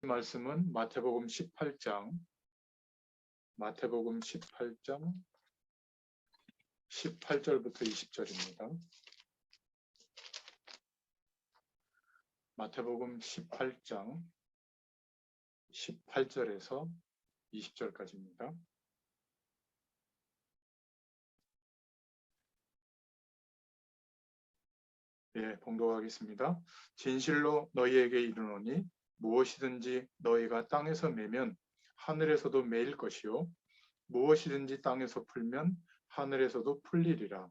말씀은 마태복음 18장 18절부터 20절입니다. 마태복음 18장 18절에서 20절까지입니다. 봉독하겠습니다. 진실로 너희에게 이르노니 무엇이든지 너희가 땅에서 매면 하늘에서도 매일 것이요 무엇이든지 땅에서 풀면 하늘에서도 풀리리라.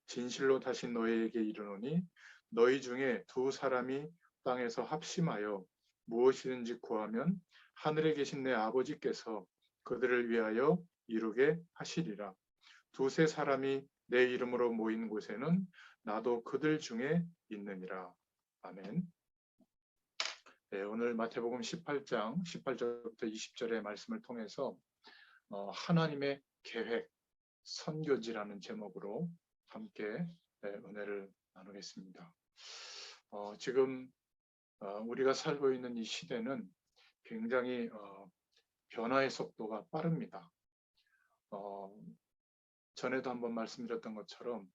진실로 다시 너희에게 이르노니 너희 중에 두 사람이 땅에서 합심하여 무엇이든지 구하면 하늘에 계신 내 아버지께서 그들을 위하여 이루게 하시리라. 두세 사람이 내 이름으로 모인 곳에는 나도 그들 중에 있느니라. 아멘. 오늘 마태복음 18장 18절부터 20절의 말씀을 통해서 하나님의 계획, 선교지라는 제목으로 함께 은혜를 나누겠습니다. 지금 우리가 살고 있는 이 시대는 굉장히 변화의 속도가 빠릅니다. 전에도 한번 말씀드렸던 것처럼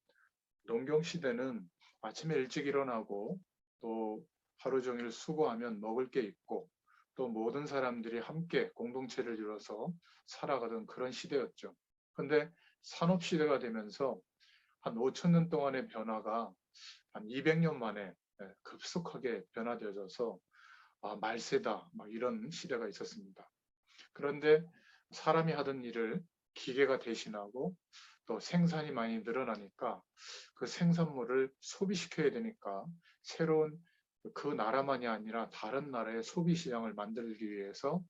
농경 시대는 아침에 일찍 일어나고 또 하루 종일 수고하면 먹을 게 있고 또 모든 사람들이 함께 공동체를 이뤄서 살아가던 그런 시대였죠. 그런데 산업 시대가 되면서 한 5,000년 동안의 변화가 한 200년 만에 급속하게 변화되어져서 말세다 이런 시대가 있었습니다. 그런데 사람이 하던 일을 기계가 대신하고 또 생산이 많이 늘어나니까 그 생산물을 소비시켜야 되니까 새로운 그 나라만이 아니라 다른 나라의 소비 시장을 만들기 위해서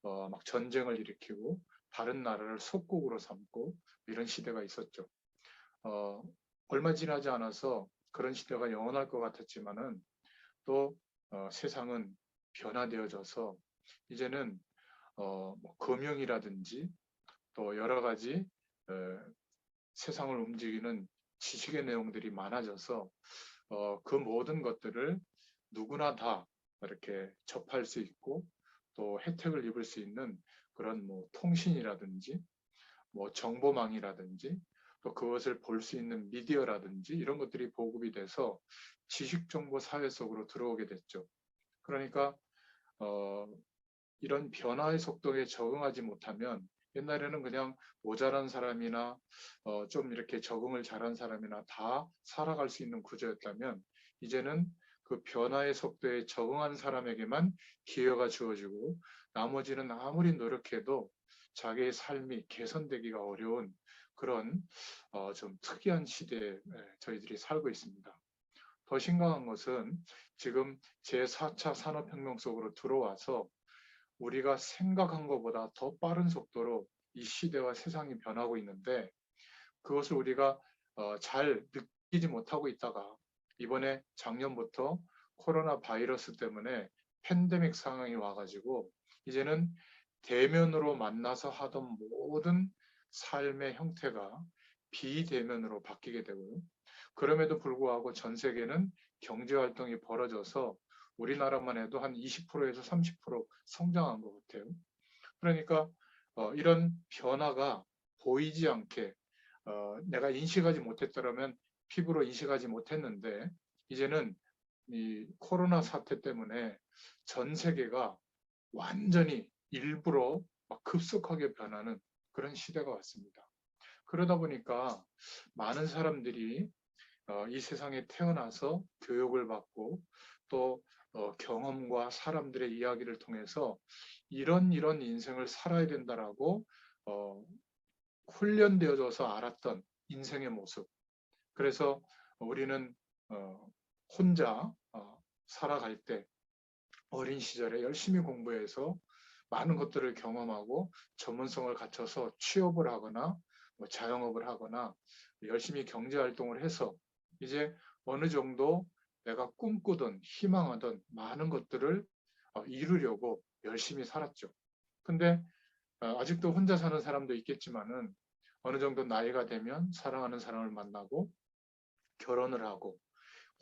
막 전쟁을 일으키고 다른 나라를 속국으로 삼고 이런 시대가 있었죠. 얼마 지나지 않아서 그런 시대가 영원할 것 같았지만은 또 세상은 변화되어져서 이제는 금융이라든지 또 여러 가지 세상을 움직이는 지식의 내용들이 많아져서 그 모든 것들을 누구나 다 이렇게 접할 수 있고 또 혜택을 입을 수 있는 그런 통신이라든지 정보망이라든지 또 그것을 볼 수 있는 미디어라든지 이런 것들이 보급이 돼서 지식정보 사회 속으로 들어오게 됐죠. 그러니까 이런 변화의 속도에 적응하지 못하면 옛날에는 그냥 모자란 사람이나 좀 이렇게 적응을 잘한 사람이나 다 살아갈 수 있는 구조였다면 이제는 그 변화의 속도에 적응한 사람에게만 기회가 주어지고 나머지는 아무리 노력해도 자기의 삶이 개선되기가 어려운 그런 좀 특이한 시대에 저희들이 살고 있습니다. 더 심각한 것은 지금 제4차 산업혁명 속으로 들어와서 우리가 생각한 것보다 더 빠른 속도로 이 시대와 세상이 변하고 있는데 그것을 우리가 잘 느끼지 못하고 있다가 이번에 작년부터 코로나 바이러스 때문에 팬데믹 상황이 와가지고 이제는 대면으로 만나서 하던 모든 삶의 형태가 비대면으로 바뀌게 되고요. 그럼에도 불구하고 전 세계는 경제활동이 벌어져서 우리나라만 해도 한 20%에서 30% 성장한 것 같아요. 그러니까 이런 변화가 보이지 않게 내가 인식하지 못했더라면 피부로 인식하지 못했는데 이제는 이 코로나 사태 때문에 전 세계가 완전히 일부러 급속하게 변하는 그런 시대가 왔습니다. 그러다 보니까 많은 사람들이 이 세상에 태어나서 교육을 받고 또 경험과 사람들의 이야기를 통해서 이런 인생을 살아야 된다라고 훈련되어져서 알았던 인생의 모습. 그래서 우리는 혼자 살아갈 때 어린 시절에 열심히 공부해서 많은 것들을 경험하고 전문성을 갖춰서 취업을 하거나 자영업을 하거나 열심히 경제활동을 해서 이제 어느 정도 내가 꿈꾸던 희망하던 많은 것들을 이루려고 열심히 살았죠. 근데 아직도 혼자 사는 사람도 있겠지만은 어느 정도 나이가 되면 사랑하는 사람을 만나고 결혼을 하고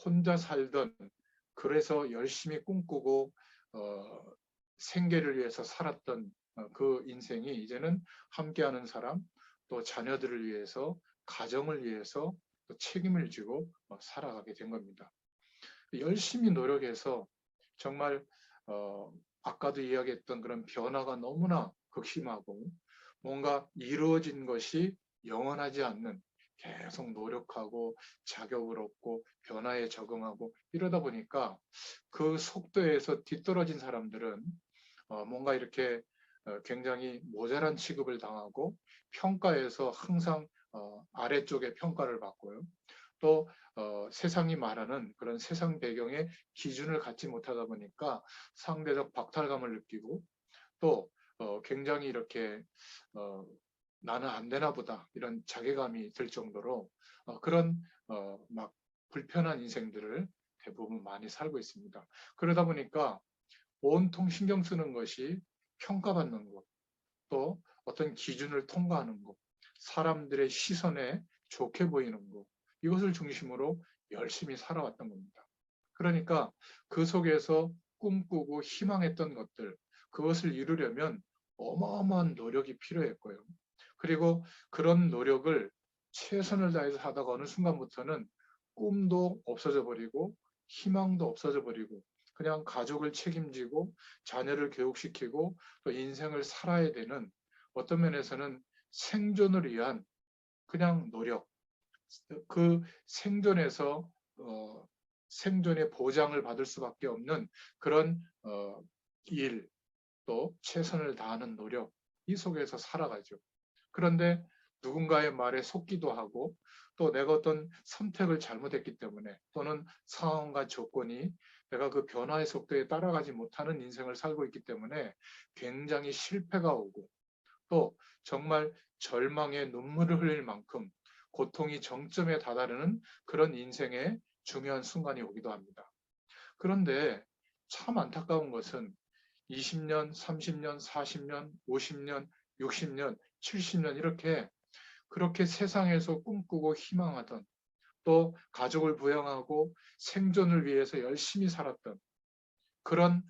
혼자 살던 그래서 열심히 꿈꾸고 생계를 위해서 살았던 그 인생이 이제는 함께하는 사람, 또 자녀들을 위해서, 가정을 위해서 또 책임을 지고 살아가게 된 겁니다. 열심히 노력해서 정말 아까도 이야기했던 그런 변화가 너무나 극심하고 뭔가 이루어진 것이 영원하지 않는, 계속 노력하고 자격을 얻고 변화에 적응하고 이러다 보니까 그 속도에서 뒤떨어진 사람들은 뭔가 이렇게 굉장히 모자란 취급을 당하고 평가에서 항상 아래쪽에 평가를 받고요. 또 세상이 말하는 그런 세상 배경의 기준을 갖지 못하다 보니까 상대적 박탈감을 느끼고 또 굉장히 이렇게 나는 안 되나 보다 이런 자괴감이 들 정도로 그런 막 불편한 인생들을 대부분 많이 살고 있습니다. 그러다 보니까 온통 신경 쓰는 것이 평가받는 것, 또 어떤 기준을 통과하는 것, 사람들의 시선에 좋게 보이는 것, 이것을 중심으로 열심히 살아왔던 겁니다. 그러니까 그 속에서 꿈꾸고 희망했던 것들, 그것을 이루려면 어마어마한 노력이 필요했고요. 그리고 그런 노력을 최선을 다해서 하다가 어느 순간부터는 꿈도 없어져 버리고 희망도 없어져 버리고 그냥 가족을 책임지고 자녀를 교육시키고 또 인생을 살아야 되는, 어떤 면에서는 생존을 위한 그냥 노력, 그 생존에서 생존의 보장을 받을 수밖에 없는 그런 일, 또 최선을 다하는 노력, 이 속에서 살아가죠. 그런데 누군가의 말에 속기도 하고 또 내가 어떤 선택을 잘못했기 때문에 또는 상황과 조건이 내가 그 변화의 속도에 따라가지 못하는 인생을 살고 있기 때문에 굉장히 실패가 오고 또 정말 절망의 눈물을 흘릴 만큼 고통이 정점에 다다르는 그런 인생의 중요한 순간이 오기도 합니다. 그런데 참 안타까운 것은 20년, 30년, 40년, 50년, 60년, 70년 이렇게 그렇게 세상에서 꿈꾸고 희망하던 또 가족을 부양하고 생존을 위해서 열심히 살았던 그런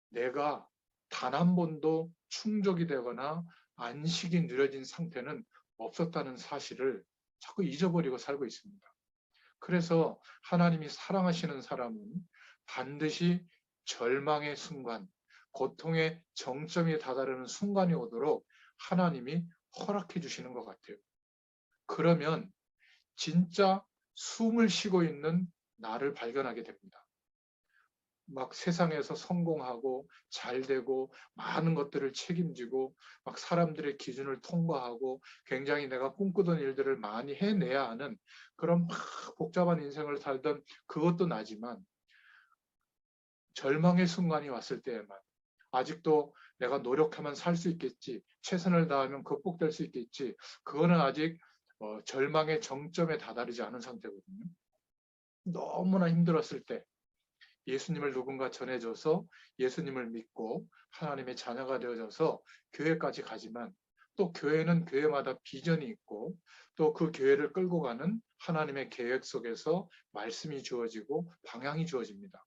내가 단 한 번도 충족이 되거나 안식이 누려진 상태는 없었다는 사실을 자꾸 잊어버리고 살고 있습니다. 그래서 하나님이 사랑하시는 사람은 반드시 절망의 순간, 고통의 정점에 다다르는 순간이 오도록 하나님이 허락해 주시는 것 같아요. 그러면 진짜 숨을 쉬고 있는 나를 발견하게 됩니다. 막 세상에서 성공하고 잘 되고 많은 것들을 책임지고 막 사람들의 기준을 통과하고 굉장히 내가 꿈꾸던 일들을 많이 해내야 하는 그런 막 복잡한 인생을 살던 그것도 나지만 절망의 순간이 왔을 때에만 아직도 내가 노력하면 살 수 있겠지, 최선을 다하면 극복될 수 있겠지, 그거는 아직 절망의 정점에 다다르지 않은 상태거든요. 너무나 힘들었을 때 예수님을 누군가 전해줘서 예수님을 믿고 하나님의 자녀가 되어져서 교회까지 가지만 또 교회는 교회마다 비전이 있고 또 그 교회를 끌고 가는 하나님의 계획 속에서 말씀이 주어지고 방향이 주어집니다.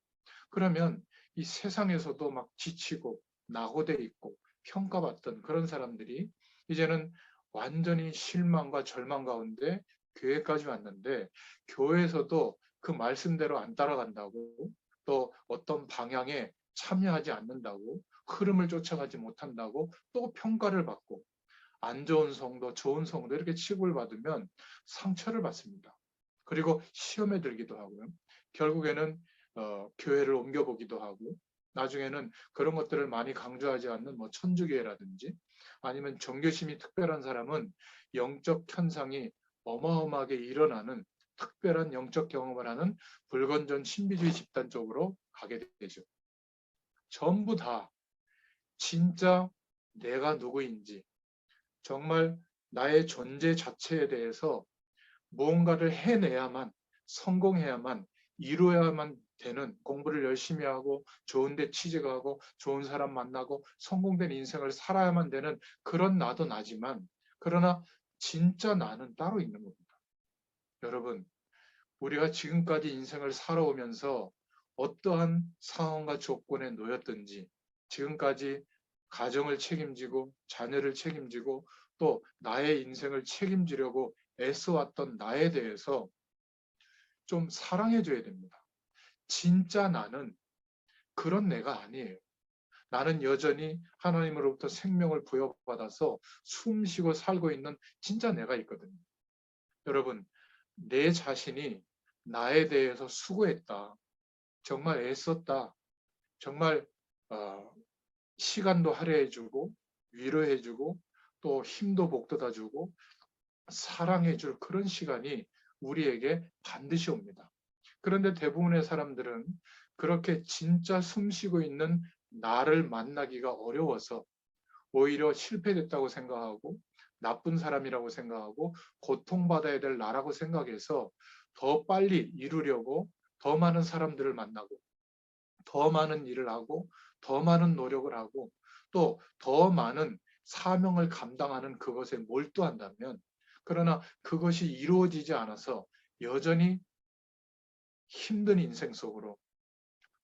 그러면 이 세상에서도 막 지치고 낙오돼 있고 평가받던 그런 사람들이 이제는 완전히 실망과 절망 가운데 교회까지 왔는데 교회에서도 그 말씀대로 안 따라간다고 또 어떤 방향에 참여하지 않는다고 흐름을 쫓아가지 못한다고 또 평가를 받고 안 좋은 성도, 좋은 성도 이렇게 취급을 받으면 상처를 받습니다. 그리고 시험에 들기도 하고요. 결국에는 교회를 옮겨보기도 하고 나중에는 그런 것들을 많이 강조하지 않는 뭐 천주교회라든지 아니면 정교심이 특별한 사람은 영적 현상이 어마어마하게 일어나는 특별한 영적 경험을 하는 불건전 신비주의 집단 쪽으로 가게 되죠. 전부 다 진짜 내가 누구인지 정말 나의 존재 자체에 대해서 무언가를 해내야만 성공해야만 이루어야만 되는, 공부를 열심히 하고 좋은 데 취직하고 좋은 사람 만나고 성공된 인생을 살아야만 되는 그런 나도 나지만 그러나 진짜 나는 따로 있는 겁니다. 여러분, 우리가 지금까지 인생을 살아오면서 어떠한 상황과 조건에 놓였든지 지금까지 가정을 책임지고 자녀를 책임지고 또 나의 인생을 책임지려고 애써왔던 나에 대해서 좀 사랑해줘야 됩니다. 진짜 나는 그런 내가 아니에요. 나는 여전히 하나님으로부터 생명을 부여받아서 숨쉬고 살고 있는 진짜 내가 있거든요. 여러분, 내 자신이 나에 대해서 수고했다. 정말 애썼다. 정말 시간도 할애해주고 위로해주고 또 힘도 북돋아주고 사랑해줄 그런 시간이 우리에게 반드시 옵니다. 그런데 대부분의 사람들은 그렇게 진짜 숨쉬고 있는 나를 만나기가 어려워서 오히려 실패됐다고 생각하고 나쁜 사람이라고 생각하고 고통받아야 될 나라고 생각해서 더 빨리 이루려고 더 많은 사람들을 만나고 더 많은 일을 하고 더 많은 노력을 하고 또 더 많은 사명을 감당하는 그것에 몰두한다면 그러나 그것이 이루어지지 않아서 여전히 힘든 인생 속으로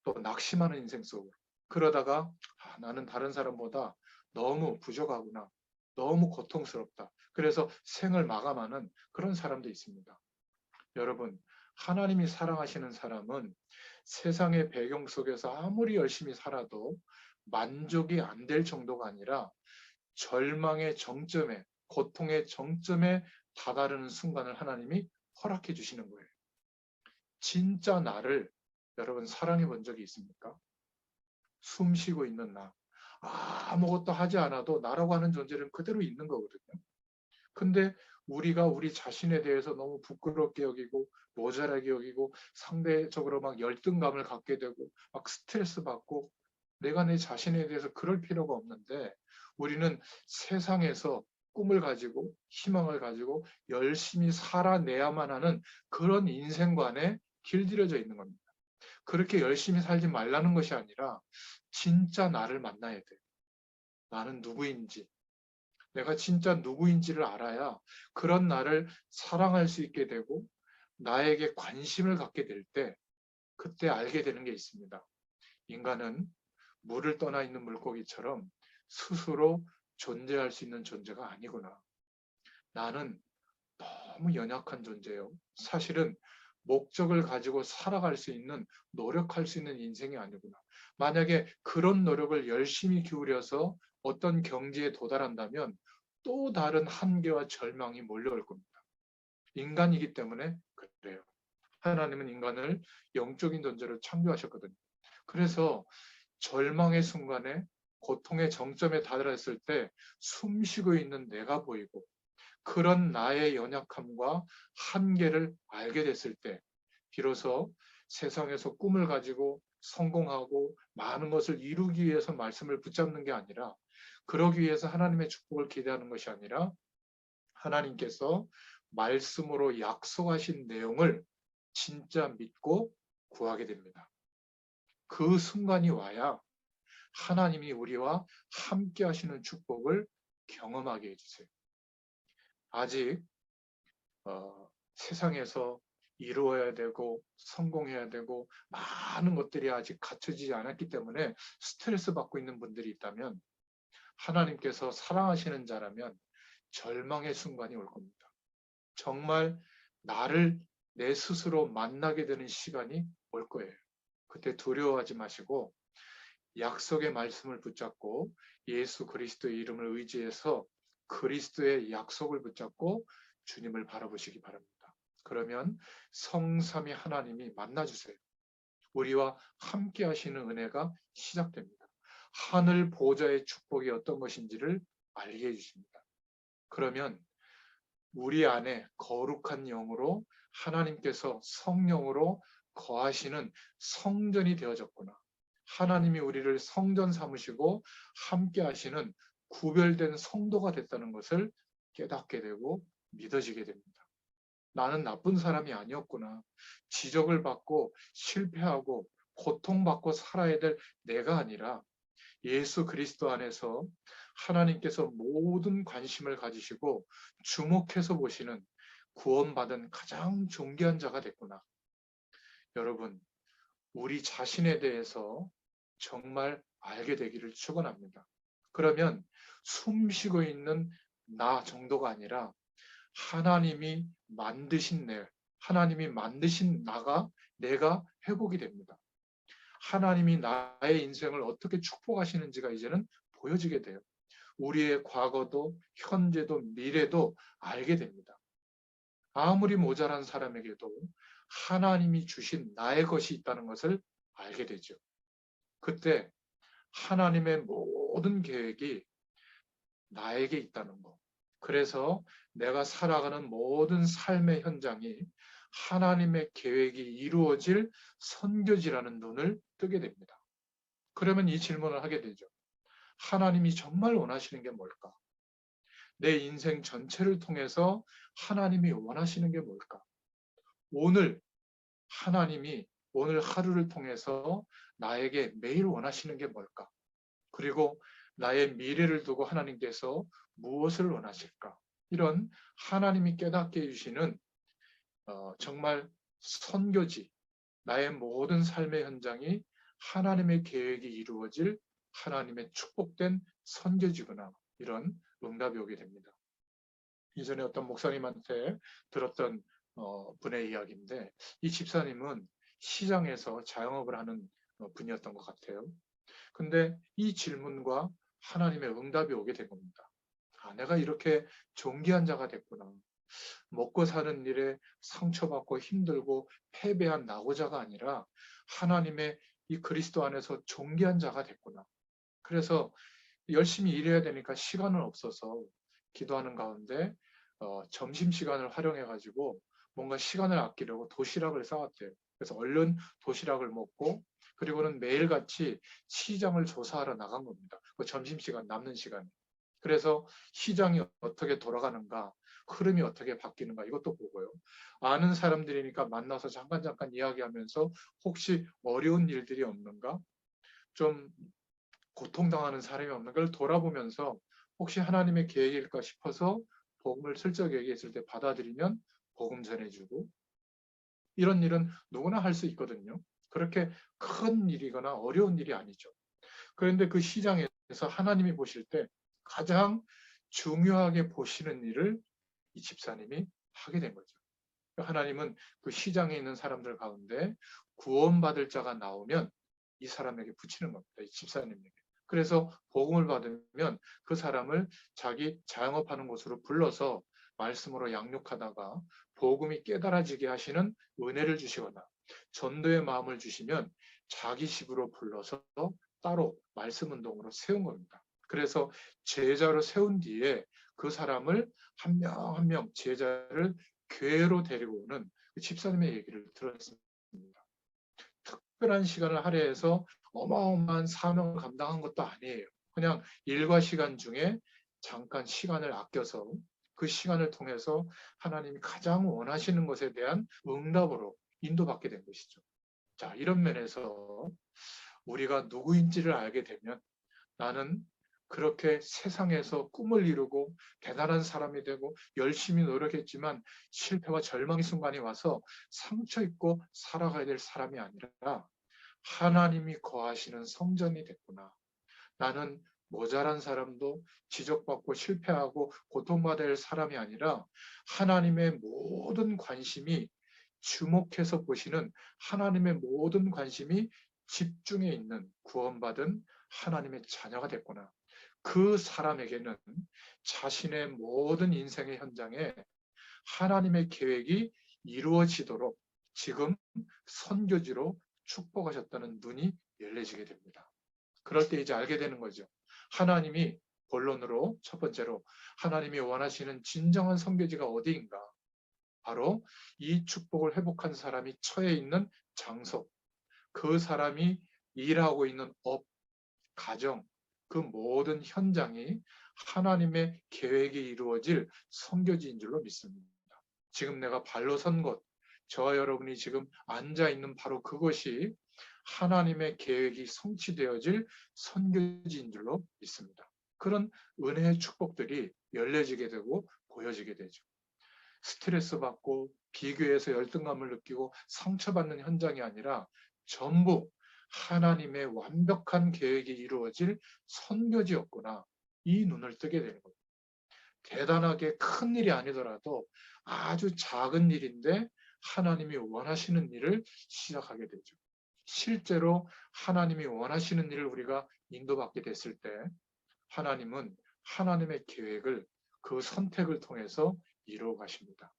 또 낙심하는 인생 속으로 그러다가 나는 다른 사람보다 너무 부족하구나. 너무 고통스럽다. 그래서 생을 마감하는 그런 사람도 있습니다. 여러분, 하나님이 사랑하시는 사람은 세상의 배경 속에서 아무리 열심히 살아도 만족이 안 될 정도가 아니라 절망의 정점에, 고통의 정점에 다다르는 순간을 하나님이 허락해 주시는 거예요. 진짜 나를 여러분 사랑해 본 적이 있습니까? 숨 쉬고 있는 나. 아무것도 하지 않아도 나라고 하는 존재는 그대로 있는 거거든요. 근데 우리가 우리 자신에 대해서 너무 부끄럽게 여기고 모자라게 여기고 상대적으로 막 열등감을 갖게 되고 막 스트레스 받고 내가 내 자신에 대해서 그럴 필요가 없는데 우리는 세상에서 꿈을 가지고 희망을 가지고 열심히 살아내야만 하는 그런 인생관에 길들여져 있는 겁니다. 그렇게 열심히 살지 말라는 것이 아니라 진짜 나를 만나야 돼. 나는 누구인지, 내가 진짜 누구인지를 알아야 그런 나를 사랑할 수 있게 되고 나에게 관심을 갖게 될 때 그때 알게 되는 게 있습니다. 인간은 물을 떠나 있는 물고기처럼 스스로 존재할 수 있는 존재가 아니구나. 나는 너무 연약한 존재요. 사실은 목적을 가지고 살아갈 수 있는, 노력할 수 있는 인생이 아니구나. 만약에 그런 노력을 열심히 기울여서 어떤 경지에 도달한다면 또 다른 한계와 절망이 몰려올 겁니다. 인간이기 때문에 그래요. 하나님은 인간을 영적인 존재로 창조하셨거든요. 그래서 절망의 순간에 고통의 정점에 다다랐을 때 숨쉬고 있는 내가 보이고 그런 나의 연약함과 한계를 알게 됐을 때 비로소 세상에서 꿈을 가지고 성공하고 많은 것을 이루기 위해서 말씀을 붙잡는 게 아니라 그러기 위해서 하나님의 축복을 기대하는 것이 아니라 하나님께서 말씀으로 약속하신 내용을 진짜 믿고 구하게 됩니다. 그 순간이 와야 하나님이 우리와 함께 하시는 축복을 경험하게 해주세요. 아직 세상에서 이루어야 되고 성공해야 되고 많은 것들이 아직 갖춰지지 않았기 때문에 스트레스 받고 있는 분들이 있다면 하나님께서 사랑하시는 자라면 절망의 순간이 올 겁니다. 정말 나를 내 스스로 만나게 되는 시간이 올 거예요. 그때 두려워하지 마시고 약속의 말씀을 붙잡고 예수 그리스도의 이름을 의지해서 그리스도의 약속을 붙잡고 주님을 바라보시기 바랍니다. 그러면 성삼위 하나님이 만나주세요. 우리와 함께 하시는 은혜가 시작됩니다. 하늘 보좌의 축복이 어떤 것인지를 알게 해주십니다. 그러면 우리 안에 거룩한 영으로 하나님께서 성령으로 거하시는 성전이 되어졌구나. 하나님이 우리를 성전 삼으시고 함께 하시는 구별된 성도가 됐다는 것을 깨닫게 되고 믿어지게 됩니다. 나는 나쁜 사람이 아니었구나. 지적을 받고 실패하고 고통받고 살아야 될 내가 아니라 예수 그리스도 안에서 하나님께서 모든 관심을 가지시고 주목해서 보시는 구원받은 가장 존귀한 자가 됐구나. 여러분, 우리 자신에 대해서 정말 알게 되기를 축원합니다. 그러면 숨 쉬고 있는 나 정도가 아니라 하나님이 만드신 하나님이 만드신 내가 회복이 됩니다. 하나님이 나의 인생을 어떻게 축복하시는지가 이제는 보여지게 돼요. 우리의 과거도 현재도 미래도 알게 됩니다. 아무리 모자란 사람에게도 하나님이 주신 나의 것이 있다는 것을 알게 되죠. 그때 하나님의 모든 계획이 나에게 있다는 것. 그래서 내가 살아가는 모든 삶의 현장이 하나님의 계획이 이루어질 선교지라는 눈을 뜨게 됩니다. 그러면 이 질문을 하게 되죠. 하나님이 정말 원하시는 게 뭘까? 내 인생 전체를 통해서 하나님이 원하시는 게 뭘까? 오늘 하나님이 오늘 하루를 통해서 나에게 매일 원하시는 게 뭘까? 그리고 나의 미래를 두고 하나님께서 무엇을 원하실까? 이런 하나님이 깨닫게 해주시는 정말 선교지, 나의 모든 삶의 현장이 하나님의 계획이 이루어질 하나님의 축복된 선교지구나. 이런 응답이 오게 됩니다. 이전에 어떤 목사님한테 들었던 분의 이야기인데 이 집사님은 시장에서 자영업을 하는 분이었던 것 같아요. 근데 이 질문과 하나님의 응답이 오게 된 겁니다. 아, 내가 이렇게 존귀한 자가 됐구나. 먹고 사는 일에 상처받고 힘들고 패배한 낙오자가 아니라 하나님의 이 그리스도 안에서 존귀한 자가 됐구나. 그래서 열심히 일해야 되니까 시간은 없어서 기도하는 가운데 점심시간을 활용해가지고 뭔가 시간을 아끼려고 도시락을 싸왔대요. 그래서 얼른 도시락을 먹고 그리고는 매일같이 시장을 조사하러 나간 겁니다. 그 점심시간 남는 시간에. 그래서 시장이 어떻게 돌아가는가, 흐름이 어떻게 바뀌는가 이것도 보고요. 아는 사람들이니까 만나서 잠깐 이야기하면서 혹시 어려운 일들이 없는가, 좀 고통당하는 사람이 없는 걸 돌아보면서 혹시 하나님의 계획일까 싶어서 복음을 슬쩍 얘기했을 때 받아들이면 복음 전해주고 이런 일은 누구나 할 수 있거든요. 그렇게 큰 일이거나 어려운 일이 아니죠. 그런데 그 시장에서 하나님이 보실 때 가장 중요하게 보시는 일을 이 집사님이 하게 된 거죠. 하나님은 그 시장에 있는 사람들 가운데 구원받을 자가 나오면 이 사람에게 붙이는 겁니다. 이 집사님에게. 그래서 복음을 받으면 그 사람을 자기 자영업하는 곳으로 불러서 말씀으로 양육하다가 복음이 깨달아지게 하시는 은혜를 주시거나 전도의 마음을 주시면 자기 집으로 불러서 따로 말씀 운동으로 세운 겁니다. 그래서 제자로 세운 뒤에 그 사람을 한 명 한 명 제자를 교회로 데리고 오는 그 집사님의 얘기를 들었습니다. 특별한 시간을 할애해서 어마어마한 사명을 감당한 것도 아니에요. 그냥 일과 시간 중에 잠깐 시간을 아껴서 그 시간을 통해서 하나님이 가장 원하시는 것에 대한 응답으로 인도받게 된 것이죠. 자, 이런 면에서 우리가 누구인지를 알게 되면 나는 그렇게 세상에서 꿈을 이루고 대단한 사람이 되고 열심히 노력했지만 실패와 절망의 순간이 와서 상처 입고 살아가야 될 사람이 아니라 하나님이 거하시는 성전이 됐구나. 나는 모자란 사람도 지적받고 실패하고 고통받아야 할 사람이 아니라 하나님의 모든 관심이 주목해서 보시는 하나님의 모든 관심이 집중해 있는 구원받은 하나님의 자녀가 됐구나. 그 사람에게는 자신의 모든 인생의 현장에 하나님의 계획이 이루어지도록 지금 선교지로 축복하셨다는 눈이 열려지게 됩니다. 그럴 때 이제 알게 되는 거죠. 하나님이 본론으로 첫 번째로 하나님이 원하시는 진정한 선교지가 어디인가? 바로 이 축복을 회복한 사람이 처해 있는 장소, 그 사람이 일하고 있는 업, 가정, 그 모든 현장이 하나님의 계획이 이루어질 선교지인 줄로 믿습니다. 지금 내가 발로 선 곳, 저와 여러분이 지금 앉아 있는 바로 그것이 하나님의 계획이 성취되어질 선교지인 줄로 믿습니다. 그런 은혜의 축복들이 열려지게 되고 보여지게 되죠. 스트레스 받고 비교해서 열등감을 느끼고 상처받는 현장이 아니라 전부 하나님의 완벽한 계획이 이루어질 선교지였구나. 이 눈을 뜨게 되는 겁니다. 대단하게 큰 일이 아니더라도 아주 작은 일인데 하나님이 원하시는 일을 시작하게 되죠. 실제로 하나님이 원하시는 일을 우리가 인도받게 됐을 때 하나님은 하나님의 계획을 그 선택을 통해서 이루어 가십니다.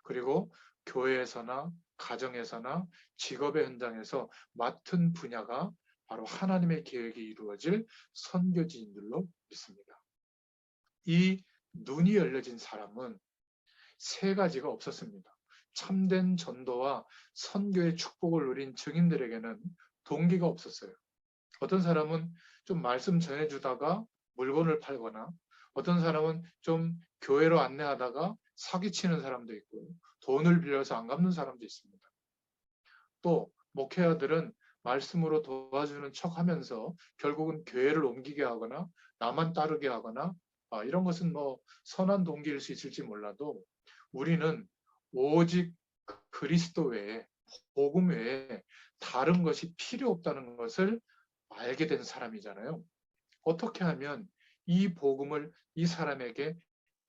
그리고 교회에서나 가정에서나 직업의 현장에서 맡은 분야가 바로 하나님의 계획이 이루어질 선교지인들로 있습니다. 이 눈이 열려진 사람은 세 가지가 없었습니다. 참된 전도와 선교의 축복을 누린 증인들에게는 동기가 없었어요. 어떤 사람은 좀 말씀 전해주다가 물건을 팔거나 어떤 사람은 좀 교회로 안내하다가 사기치는 사람도 있고 돈을 빌려서 안 갚는 사람도 있습니다. 또 목회자들은 말씀으로 도와주는 척하면서 결국은 교회를 옮기게 하거나 나만 따르게 하거나 이런 것은 뭐 선한 동기일 수 있을지 몰라도 우리는 오직 그리스도 외에 복음 외에 다른 것이 필요 없다는 것을 알게 된 사람이잖아요. 어떻게 하면 이 복음을 이 사람에게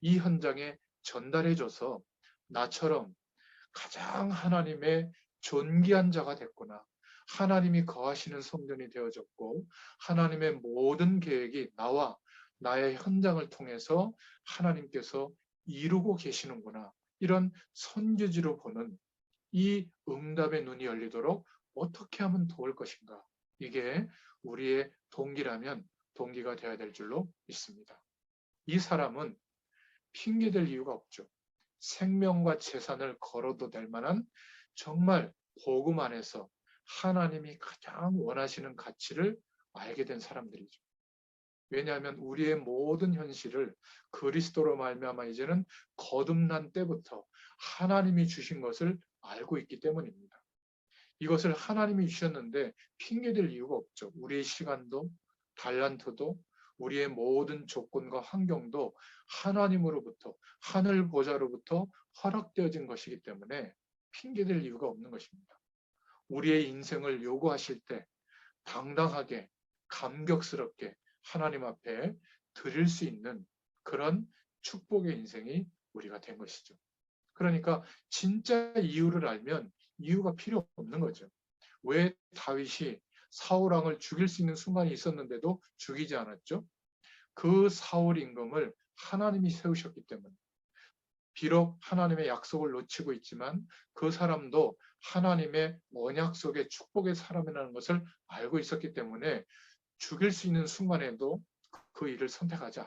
이 현장에 전달해줘서 나처럼 가장 하나님의 존귀한 자가 됐구나. 하나님이 거하시는 성전이 되어졌고 하나님의 모든 계획이 나와 나의 현장을 통해서 하나님께서 이루고 계시는구나. 이런 선교지로 보는 이 응답의 눈이 열리도록 어떻게 하면 도울 것인가. 이게 우리의 동기라면 동기가 되어야 될 줄로 믿습니다. 이 사람은 핑계댈 이유가 없죠. 생명과 재산을 걸어도 될 만한 정말 복음 안에서 하나님이 가장 원하시는 가치를 알게 된 사람들이죠. 왜냐하면 우리의 모든 현실을 그리스도로 말미암아 이제는 거듭난 때부터 하나님이 주신 것을 알고 있기 때문입니다. 이것을 하나님이 주셨는데 핑계댈 이유가 없죠. 우리의 시간도 달란트도 우리의 모든 조건과 환경도 하나님으로부터 하늘 보좌로부터 허락되어진 것이기 때문에 핑계댈 이유가 없는 것입니다. 우리의 인생을 요구하실 때 당당하게 감격스럽게 하나님 앞에 드릴 수 있는 그런 축복의 인생이 우리가 된 것이죠. 그러니까 진짜 이유를 알면 이유가 필요 없는 거죠. 왜 다윗이 사울 왕을 죽일 수 있는 순간이 있었는데도 죽이지 않았죠? 그 사울 임금을 하나님이 세우셨기 때문에. 비록 하나님의 약속을 놓치고 있지만 그 사람도 하나님의 언약 속의 축복의 사람이라는 것을 알고 있었기 때문에 죽일 수 있는 순간에도 그 일을 선택하지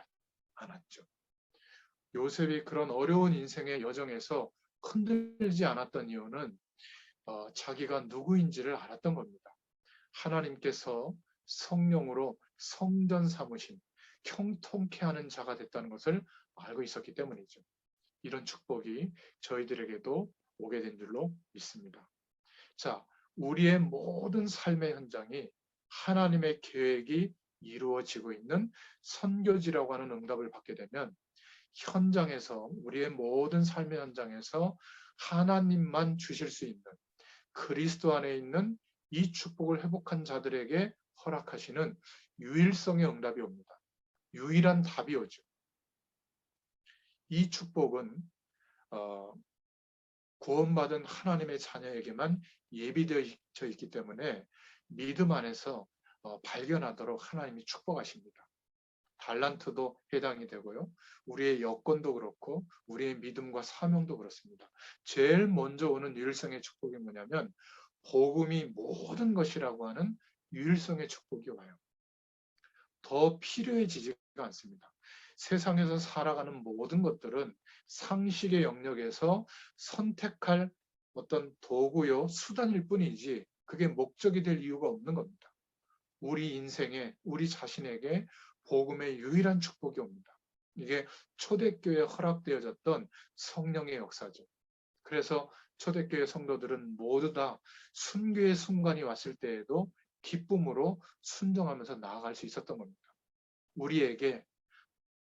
않았죠. 요셉이 그런 어려운 인생의 여정에서 흔들리지 않았던 이유는 자기가 누구인지를 알았던 겁니다. 하나님께서 성령으로 성전 삼으신 형통케 하는 자가 됐다는 것을 알고 있었기 때문이죠. 이런 축복이 저희들에게도 오게 된 줄로 믿습니다. 자, 우리의 모든 삶의 현장이 하나님의 계획이 이루어지고 있는 선교지라고 하는 응답을 받게 되면 현장에서 우리의 모든 삶의 현장에서 하나님만 주실 수 있는 그리스도 안에 있는 이 축복을 회복한 자들에게 허락하시는 유일성의 응답이 옵니다. 유일한 답이 오죠. 이 축복은 구원받은 하나님의 자녀에게만 예비되어 있기 때문에 믿음 안에서 발견하도록 하나님이 축복하십니다. 달란트도 해당이 되고요. 우리의 여건도 그렇고 우리의 믿음과 사명도 그렇습니다. 제일 먼저 오는 유일성의 축복이 뭐냐면 복음이 모든 것이라고 하는 유일성의 축복이 와요. 더 필요해지지가 않습니다. 세상에서 살아가는 모든 것들은 상식의 영역에서 선택할 어떤 도구요, 수단일 뿐이지 그게 목적이 될 이유가 없는 겁니다. 우리 인생에, 우리 자신에게 복음의 유일한 축복이 옵니다. 이게 초대교회에 허락되어졌던 성령의 역사죠. 그래서 초대교회 성도들은 모두 다 순교의 순간이 왔을 때에도 기쁨으로 순종하면서 나아갈 수 있었던 겁니다. 우리에게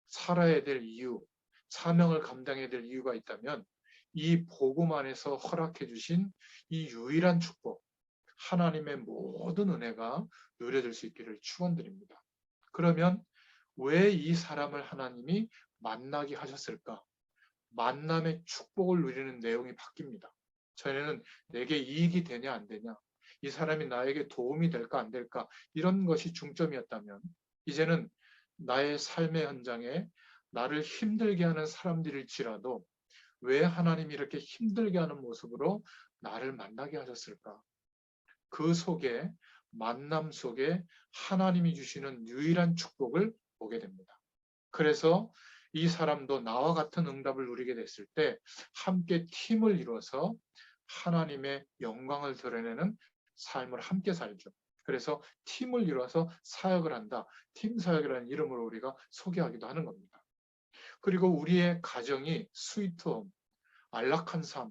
살아야 될 이유, 사명을 감당해야 될 이유가 있다면 이 복음 안에서 허락해 주신 이 유일한 축복, 하나님의 모든 은혜가 누려질 수 있기를 축원드립니다. 그러면 왜 이 사람을 하나님이 만나게 하셨을까? 만남의 축복을 누리는 내용이 바뀝니다. 전에는 내게 이익이 되냐 안 되냐, 이 사람이 나에게 도움이 될까 안 될까, 이런 것이 중점이었다면 이제는 나의 삶의 현장에 나를 힘들게 하는 사람들일지라도 왜 하나님이 이렇게 힘들게 하는 모습으로 나를 만나게 하셨을까? 그 속에, 만남 속에 하나님이 주시는 유일한 축복을 보게 됩니다. 그래서 이 사람도 나와 같은 응답을 누리게 됐을 때 함께 팀을 이루어서 하나님의 영광을 드러내는 삶을 함께 살죠. 그래서 팀을 이루어서 사역을 한다. 팀 사역이라는 이름으로 우리가 소개하기도 하는 겁니다. 그리고 우리의 가정이 스위트홈, 안락한 삶,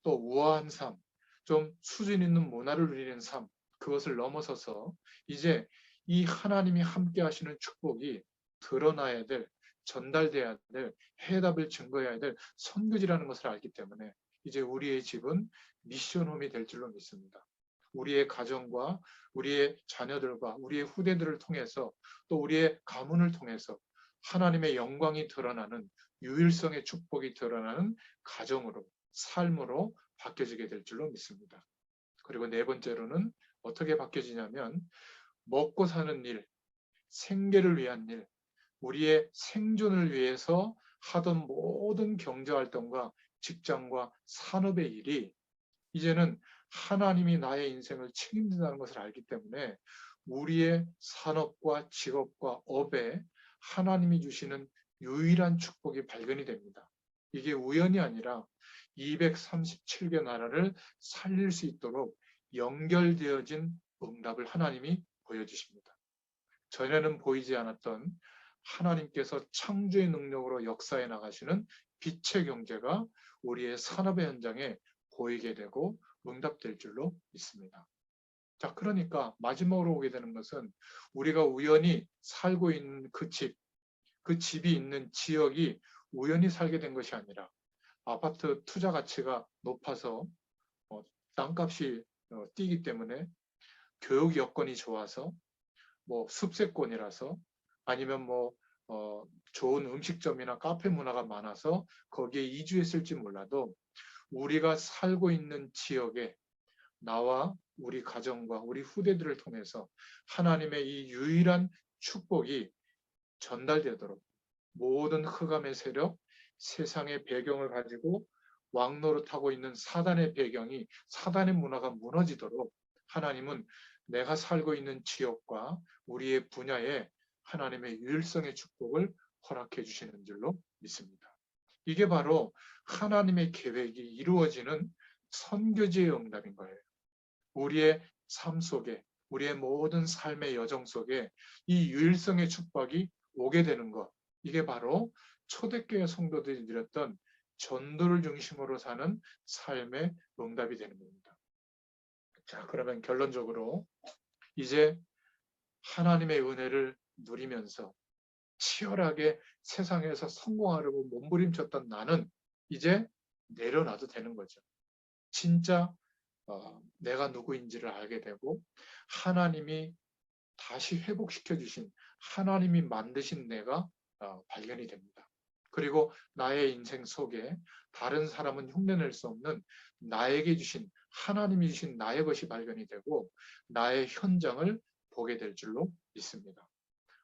또 우아한 삶, 좀 수준 있는 문화를 누리는 삶, 그것을 넘어서서 이제 이 하나님이 함께 하시는 축복이 드러나야 될, 전달돼야 될, 해답을 증거해야 될 선교지라는 것을 알기 때문에 이제 우리의 집은 미션홈이 될 줄로 믿습니다. 우리의 가정과 우리의 자녀들과 우리의 후대들을 통해서 또 우리의 가문을 통해서 하나님의 영광이 드러나는, 유일성의 축복이 드러나는 가정으로, 삶으로 바뀌어지게 될 줄로 믿습니다. 그리고 네 번째로는 어떻게 바뀌어지냐면 먹고 사는 일, 생계를 위한 일, 우리의 생존을 위해서 하던 모든 경제활동과 직장과 산업의 일이 이제는 하나님이 나의 인생을 책임진다는 것을 알기 때문에 우리의 산업과 직업과 업에 하나님이 주시는 유일한 축복이 발견이 됩니다. 이게 우연이 아니라 237개 나라를 살릴 수 있도록 연결되어진 응답을 하나님이 보여주십니다. 전에는 보이지 않았던 하나님께서 창조의 능력으로 역사해 나가시는 빛의 경제가 우리의 산업의 현장에 보이게 되고 응답될 줄로 믿습니다. 자, 그러니까 마지막으로 오게 되는 것은 우리가 우연히 살고 있는 그 집, 그 집이 있는 지역이 우연히 살게 된 것이 아니라 아파트 투자 가치가 높아서 땅값이 뛰기 때문에, 교육 여건이 좋아서, 숲세권이라서, 아니면 좋은 음식점이나 카페 문화가 많아서 거기에 이주했을지 몰라도 우리가 살고 있는 지역에 나와 우리 가정과 우리 후대들을 통해서 하나님의 이 유일한 축복이 전달되도록 모든 흑암의 세력, 세상의 배경을 가지고 왕노릇하고 있는 사단의 배경이, 사단의 문화가 무너지도록 하나님은 내가 살고 있는 지역과 우리의 분야에 하나님의 유일성의 축복을 허락해 주시는 줄로 믿습니다. 이게 바로 하나님의 계획이 이루어지는 선교지의 응답인 거예요. 우리의 삶 속에, 우리의 모든 삶의 여정 속에 이 유일성의 축복이 오게 되는 것, 이게 바로 초대교회 성도들이 누렸던 전도를 중심으로 사는 삶의 응답이 되는 겁니다. 자, 그러면 결론적으로 이제 하나님의 은혜를 누리면서 치열하게 세상에서 성공하려고 몸부림쳤던 나는 이제 내려놔도 되는 거죠. 진짜 내가 누구인지를 알게 되고 하나님이 다시 회복시켜 주신, 하나님이 만드신 내가 발견이 됩니다. 그리고 나의 인생 속에 다른 사람은 흉내낼 수 없는 나에게 주신, 하나님이 주신 나의 것이 발견이 되고 나의 현장을 보게 될 줄로 믿습니다.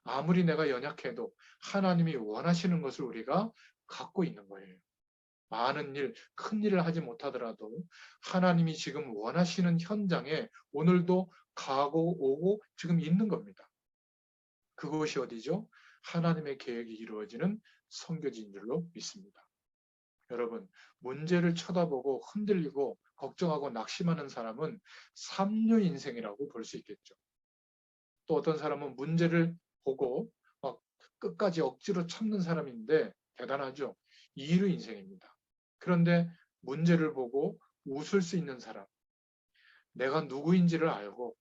아무리 내가 연약해도 하나님이 원하시는 것을 우리가 갖고 있는 거예요. 많은 일, 큰 일을 하지 못하더라도 하나님이 지금 원하시는 현장에 오늘도 가고 오고 지금 있는 겁니다. 그것이 어디죠? 하나님의 계획이 이루어지는 선교지인 줄로 믿습니다. 여러분, 문제를 쳐다보고 흔들리고 걱정하고 낙심하는 사람은 삼류 인생이라고 볼 수 있겠죠. 또 어떤 사람은 문제를 보고 막 끝까지 억지로 참는 사람인데 대단하죠. 이류 인생입니다. 그런데 문제를 보고 웃을 수 있는 사람, 내가 누구인지를 알고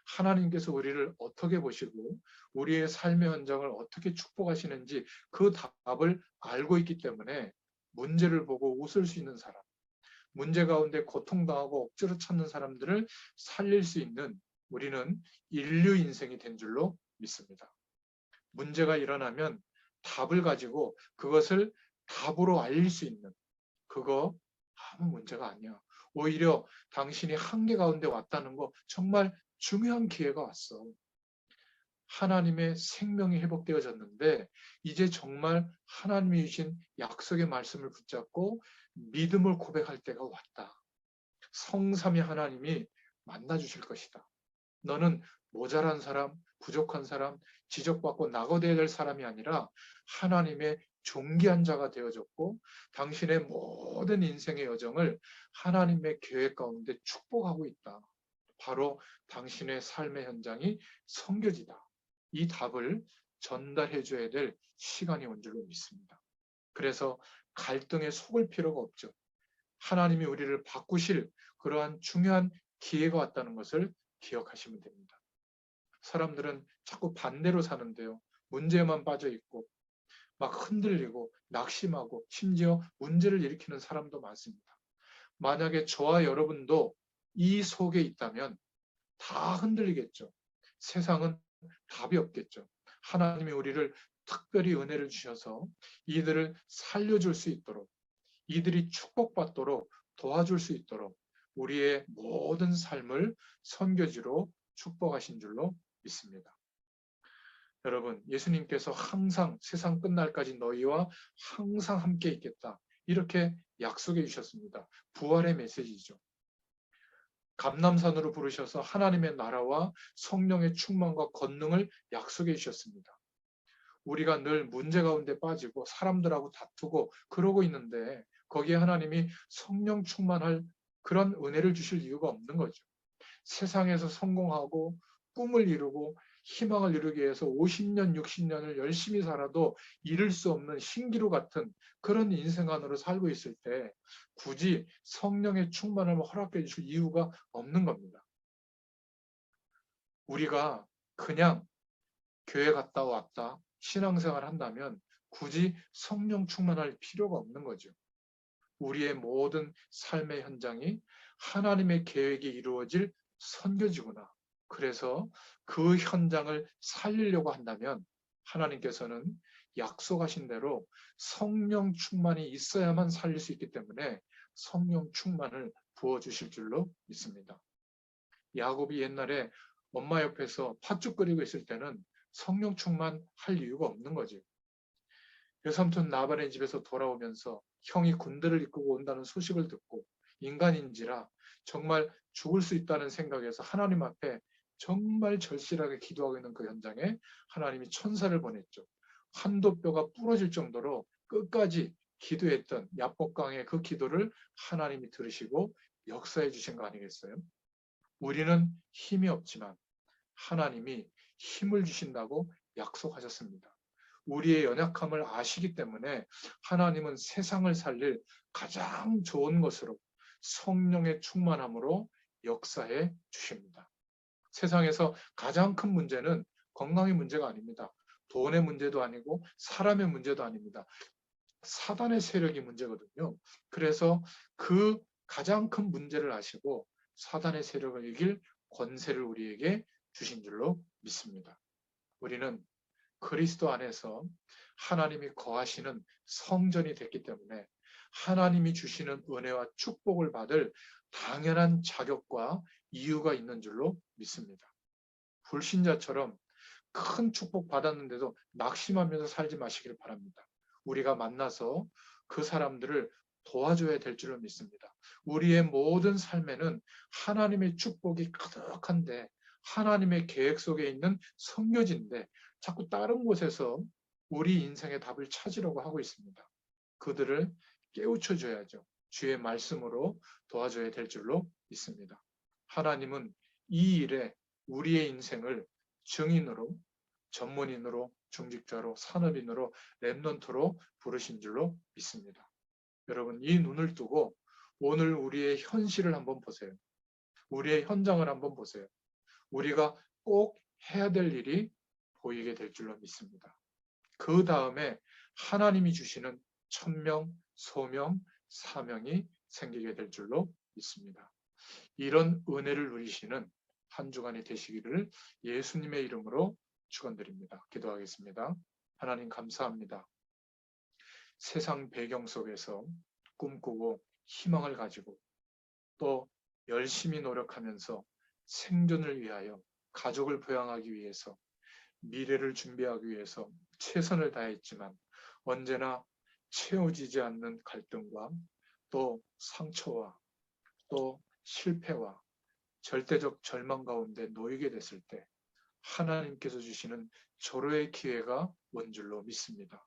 하나님께서 우리를 어떻게 보시고 우리의 삶의 현장을 어떻게 축복하시는지 그 답을 알고 있기 때문에 문제를 보고 웃을 수 있는 사람, 문제 가운데 고통당하고 억지로 찾는 사람들을 살릴 수 있는 우리는 인류 인생이 된 줄로 믿습니다. 문제가 일어나면 답을 가지고 그것을 답으로 알릴 수 있는 그거 아무 문제가 아니야. 오히려 당신이 한계 가운데 왔다는 거 정말 중요한 기회가 왔어. 하나님의 생명이 회복되어졌는데 이제 정말 하나님이 주신 약속의 말씀을 붙잡고 믿음을 고백할 때가 왔다. 성삼위 하나님이 만나주실 것이다. 너는 모자란 사람, 부족한 사람, 지적받고 낙오되어야 될 사람이 아니라 하나님의 존귀한 자가 되어졌고 당신의 모든 인생의 여정을 하나님의 계획 가운데 축복하고 있다. 바로 당신의 삶의 현장이 성교지다. 이 답을 전달해 줘야 될 시간이 온 줄로 믿습니다. 그래서 갈등에 속을 필요가 없죠. 하나님이 우리를 바꾸실 그러한 중요한 기회가 왔다는 것을 기억하시면 됩니다. 사람들은 자꾸 반대로 사는데요. 문제에만 빠져 있고 막 흔들리고 낙심하고 심지어 문제를 일으키는 사람도 많습니다. 만약에 저와 여러분도 이 속에 있다면 다 흔들리겠죠. 세상은 답이 없겠죠. 하나님이 우리를 특별히 은혜를 주셔서 이들을 살려줄 수 있도록 이들이 축복받도록 도와줄 수 있도록 우리의 모든 삶을 선교지로 축복하신 줄로 믿습니다. 여러분, 예수님께서 항상 세상 끝날까지 너희와 항상 함께 있겠다. 이렇게 약속해 주셨습니다. 부활의 메시지죠. 감람산으로 부르셔서 하나님의 나라와 성령의 충만과 권능을 약속해 주셨습니다. 우리가 늘 문제 가운데 빠지고 사람들하고 다투고 그러고 있는데 거기에 하나님이 성령 충만할 그런 은혜를 주실 이유가 없는 거죠. 세상에서 성공하고 꿈을 이루고 희망을 이루기 위해서 50년, 60년을 열심히 살아도 이룰 수 없는 신기루 같은 그런 인생 안으로 살고 있을 때 굳이 성령의 충만을 허락해 주실 이유가 없는 겁니다. 우리가 그냥 교회 갔다 왔다 신앙생활 한다면 굳이 성령 충만할 필요가 없는 거죠. 우리의 모든 삶의 현장이 하나님의 계획이 이루어질 선교지구나. 그래서 그 현장을 살리려고 한다면 하나님께서는 약속하신 대로 성령 충만이 있어야만 살릴 수 있기 때문에 성령 충만을 부어주실 줄로 믿습니다. 야곱이 옛날에 엄마 옆에서 팥죽 끓이고 있을 때는 성령 충만할 이유가 없는 거지. 외삼촌 나반의 집에서 돌아오면서 형이 군대를 이끌고 온다는 소식을 듣고 인간인지라 정말 죽을 수 있다는 생각에서 하나님 앞에 정말 절실하게 기도하고 있는 그 현장에 하나님이 천사를 보냈죠. 한도뼈가 부러질 정도로 끝까지 기도했던 야복강의 그 기도를 하나님이 들으시고 역사해 주신 거 아니겠어요? 우리는 힘이 없지만 하나님이 힘을 주신다고 약속하셨습니다. 우리의 연약함을 아시기 때문에 하나님은 세상을 살릴 가장 좋은 것으로 성령의 충만함으로 역사해 주십니다. 세상에서 가장 큰 문제는 건강의 문제가 아닙니다. 돈의 문제도 아니고 사람의 문제도 아닙니다. 사단의 세력이 문제거든요. 그래서 그 가장 큰 문제를 아시고 사단의 세력을 이길 권세를 우리에게 주신 줄로 믿습니다. 우리는 그리스도 안에서 하나님이 거하시는 성전이 됐기 때문에 하나님이 주시는 은혜와 축복을 받을 당연한 자격과 이유가 있는 줄로 믿습니다. 불신자처럼 큰 축복 받았는데도 낙심하면서 살지 마시길 바랍니다. 우리가 만나서 그 사람들을 도와줘야 될 줄로 믿습니다. 우리의 모든 삶에는 하나님의 축복이 가득한데 하나님의 계획 속에 있는 선교지인데 자꾸 다른 곳에서 우리 인생의 답을 찾으려고 하고 있습니다. 그들을 깨우쳐 줘야죠. 주의 말씀으로 도와줘야 될 줄로 믿습니다. 하나님은 이 일에 우리의 인생을 증인으로, 전문인으로, 중직자로, 산업인으로, 랩넌트로 부르신 줄로 믿습니다. 여러분, 이 눈을 뜨고 오늘 우리의 현실을 한번 보세요. 우리의 현장을 한번 보세요. 우리가 꼭 해야 될 일이 보이게 될 줄로 믿습니다. 그 다음에 하나님이 주시는 천명, 소명, 사명이 생기게 될 줄로 믿습니다. 이런 은혜를 누리시는 한 주간이 되시기를 예수님의 이름으로 축원드립니다. 기도하겠습니다. 하나님 감사합니다. 세상 배경 속에서 꿈꾸고 희망을 가지고 또 열심히 노력하면서 생존을 위하여 가족을 부양하기 위해서 미래를 준비하기 위해서 최선을 다했지만 언제나 채워지지 않는 갈등과 또 상처와 또 실패와 절대적 절망 가운데 놓이게 됐을 때 하나님께서 주시는 절호의 기회가 온 줄로 믿습니다.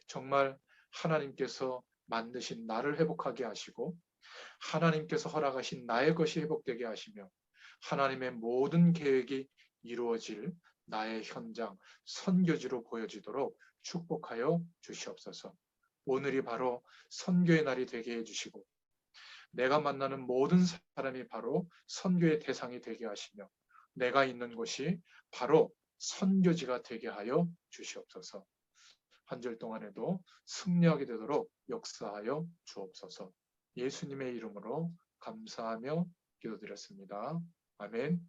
정말 하나님께서 만드신 나를 회복하게 하시고 하나님께서 허락하신 나의 것이 회복되게 하시며 하나님의 모든 계획이 이루어질 나의 현장, 선교지로 보여지도록 축복하여 주시옵소서. 오늘이 바로 선교의 날이 되게 해주시고 내가 만나는 모든 사람이 바로 선교의 대상이 되게 하시며 내가 있는 곳이 바로 선교지가 되게 하여 주시옵소서. 한 절 동안에도 승리하게 되도록 역사하여 주옵소서. 예수님의 이름으로 감사하며 기도드렸습니다. 아멘.